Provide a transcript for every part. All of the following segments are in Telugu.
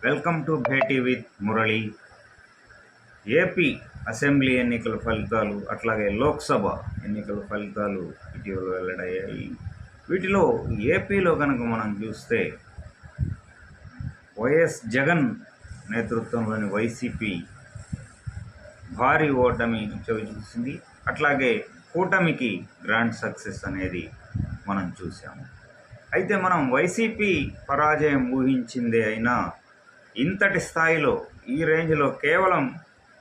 Welcome to Beti with Murali. AP assembly ఎన్నికల ఫలితాలు అట్లాగే లోక్సభ ఎన్నికల ఫలితాలు ఇటీవల వెల్లడయ్యాయి. వీటిలో ఏపీలో కనుక మనం చూస్తే వైఎస్ జగన్ నేతృత్వంలోని వైసీపీ భారీ ఓటమి చవిచూసింది. అట్లాగే కూటమికి గ్రాండ్ సక్సెస్ అనేది మనం చూసాము. అయితే మనం వైసీపీ పరాజయం ఊహించిందే అయినా ఇంతటి స్థాయిలో ఈ రేంజ్లో కేవలం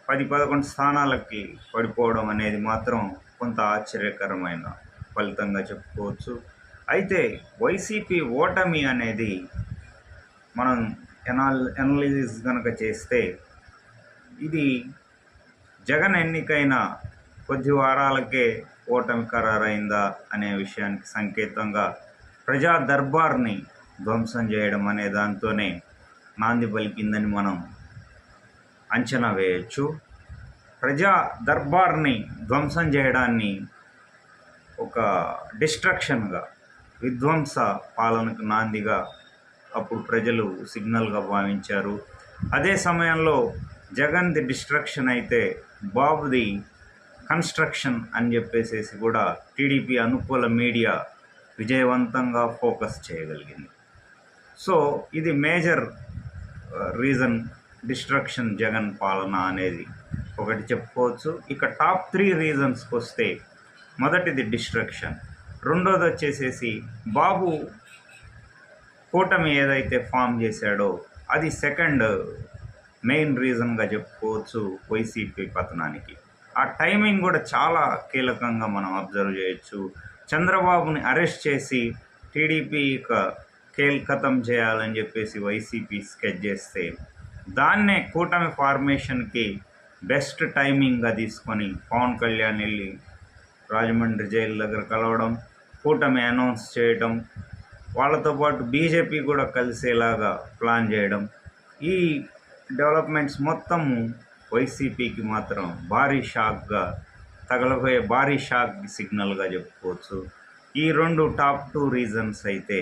10-11 స్థానాలకి పడిపోవడం అనేది మాత్రం కొంత ఆశ్చర్యకరమైన ఫలితంగా చెప్పుకోవచ్చు. అయితే వైసీపీ ఓటమి అనేది మనం ఎనాలిసిస్ కనుక చేస్తే ఇది జగన్ ఎన్నికైన కొద్ది వారాలకే ఓటమి ఖరారైందా అనే విషయానికి సంకేతంగా ప్రజా దర్బార్ని ధ్వంసం చేయడం అనే దాంతోనే నాంది పలికిందని మనం అంచనా వేయచ్చు. ప్రజా దర్బార్ని ధ్వంసం చేయడాన్ని ఒక డిస్ట్రక్షన్గా, విధ్వంస పాలనకు నాందిగా అప్పుడు ప్రజలు సిగ్నల్గా భావించారు. అదే సమయంలో జగన్ది డిస్ట్రక్షన్ అయితే బాబుది కన్స్ట్రక్షన్ అని చెప్పేసి కూడా టీడీపీ అనుకూల మీడియా విజయవంతంగా ఫోకస్ చేయగలిగింది. సో ఇది మేజర్ రీజన్ డిస్ట్రక్షన్ జగన్ పాలన అనేది ఒకటి చెప్పుకోవచ్చు. ఇక టాప్ 3 రీజన్స్కి వస్తే మొదటిది డిస్ట్రక్షన్, రెండోది వచ్చేసేసి బాబు కూటమి ఏదైతే ఫామ్ చేశాడో అది సెకండ్ మెయిన్ రీజన్గా చెప్పుకోవచ్చు వైసీపీ పతనానికి. ఆ టైమింగ్ కూడా చాలా కీలకంగా మనం అబ్జర్వ్ చేయొచ్చు. చంద్రబాబుని అరెస్ట్ చేసి టీడీపీ ఖతం చేయాలని చెప్పేసి వైసీపీ స్కెచ్ చేస్తే దాన్నే కూటమి ఫార్మేషన్కి బెస్ట్ టైమింగ్గా తీసుకొని పవన్ కళ్యాణ్ వెళ్ళి రాజమండ్రి జైలు దగ్గర కలవడం, కూటమి అనౌన్స్ చేయడం, వాళ్ళతో పాటు బీజేపీ కూడా కలిసేలాగా ప్లాన్ చేయడం, ఈ డెవలప్మెంట్స్ మొత్తము వైసీపీకి మాత్రం భారీ షాక్గా తగలబోయే భారీ షాక్ సిగ్నల్గా చెప్పుకోవచ్చు. ఈ రెండు టాప్ 2 రీజన్స్ అయితే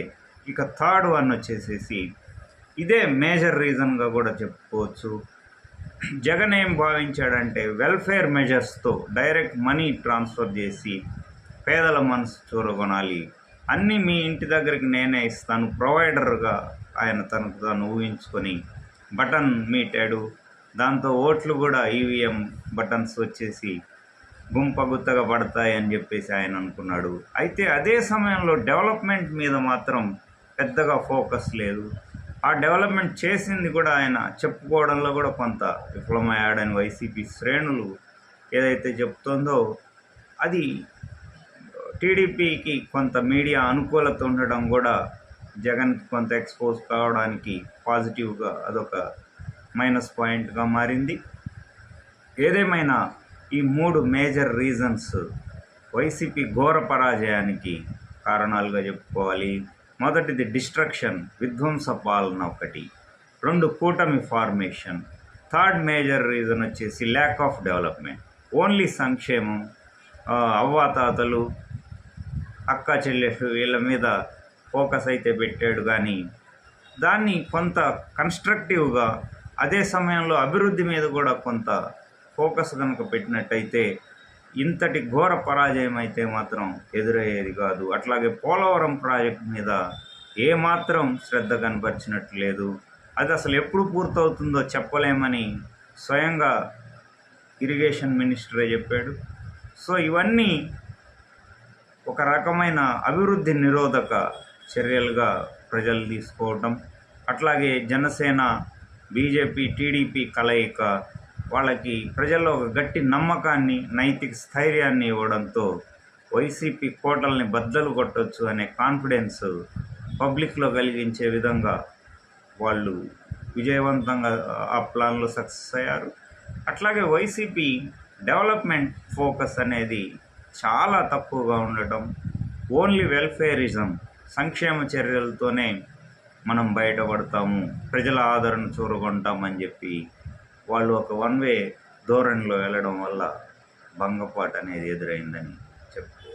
ఇక థర్డ్ వన్ వచ్చేసేసి ఇదే మేజర్ రీజన్గా కూడా చెప్పుకోవచ్చు. జగన్ ఏం భావించాడంటే వెల్ఫేర్ మెజర్స్తో డైరెక్ట్ మనీ ట్రాన్స్ఫర్ చేసి పేదల మనసు చూరగొనాలి, అన్నీ మీ ఇంటి దగ్గరికి నేనే ఇస్తాను ప్రొవైడర్గా ఆయన తనకు తాను ఊహించుకొని బటన్ మీటాడు. దాంతో ఓట్లు కూడా ఈవీఎం బటన్స్ వచ్చేసి గుంపగుత్తగా పడతాయి అని చెప్పేసి ఆయన అనుకున్నాడు. అయితే అదే సమయంలో డెవలప్మెంట్ మీద మాత్రం పెద్దగా ఫోకస్ లేదు. ఆ డెవలప్మెంట్ చేసింది కూడా ఆయన చెప్పుకోవడంలో కూడా కొంత విఫలమయ్యాడని వైసీపీ శ్రేణులు ఏదైతే చెప్తుందో అది టీడీపీకి కొంత మీడియా అనుకూలత ఉండడం కూడా జగన్కి కొంత ఎక్స్పోజ్ కావడానికి పాజిటివ్గా అదొక మైనస్ పాయింట్గా మారింది. ఏదేమైనా ఈ 3 మేజర్ రీజన్స్ వైసీపీ ఘోర పరాజయానికి కారణాలుగా చెప్పుకోవాలి. మొదటిది డిస్ట్రక్షన్, విధ్వంస పాలన ఒకటి, 2 కూటమి ఫార్మేషన్, థర్డ్ మేజర్ రీజన్ వచ్చేసి ల్యాక్ ఆఫ్ డెవలప్మెంట్. ఓన్లీ సంక్షేమం, అవ్వాతాతలు, అక్క చెల్లెలు వీళ్ళ మీద ఫోకస్ అయితే పెట్టాడు, కానీ దాన్ని కొంత కన్స్ట్రక్టివ్గా అదే సమయంలో అభివృద్ధి మీద కూడా కొంత ఫోకస్ కనుక పెట్టినట్టయితే ఇంతటి ఘోర పరాజయం అయితే మాత్రం ఎదురయ్యేది కాదు. అట్లాగే పోలవరం ప్రాజెక్ట్ మీద ఏమాత్రం శ్రద్ధ కనపరిచినట్టు లేదు. అది అసలు ఎప్పుడు పూర్తవుతుందో చెప్పలేమని స్వయంగా ఇరిగేషన్ మినిస్టరే చెప్పాడు. సో ఇవన్నీ ఒక రకమైన అభివృద్ధి నిరోధక చర్యలుగా ప్రజలు తీసుకోవటం, అట్లాగే జనసేన బీజేపీ టీడీపీ కలయిక వాళ్ళకి ప్రజల్లో ఒక గట్టి నమ్మకాన్ని, నైతిక స్థైర్యాన్ని ఇవ్వడంతో వైసీపీ కోటల్ని బద్దలు కొట్టొచ్చు అనే కాన్ఫిడెన్స్ పబ్లిక్లో కలిగించే విధంగా వాళ్ళు విజయవంతంగా ఆ ప్లాన్లో సక్సెస్ అయ్యారు. అట్లాగే వైసీపీ డెవలప్మెంట్ ఫోకస్ అనేది చాలా తక్కువగా ఉండటం, ఓన్లీ వెల్ఫేరిజం, సంక్షేమ చర్యలతోనే మనం బయటపడతాము, ప్రజల ఆదరణ చూరగొంటామని చెప్పి వాళ్ళు ఒక వన్ వే ధోరణిలో వెళ్ళడం వల్ల భంగపాటు అనేది ఎదురైందని చెప్పుకోవచ్చు.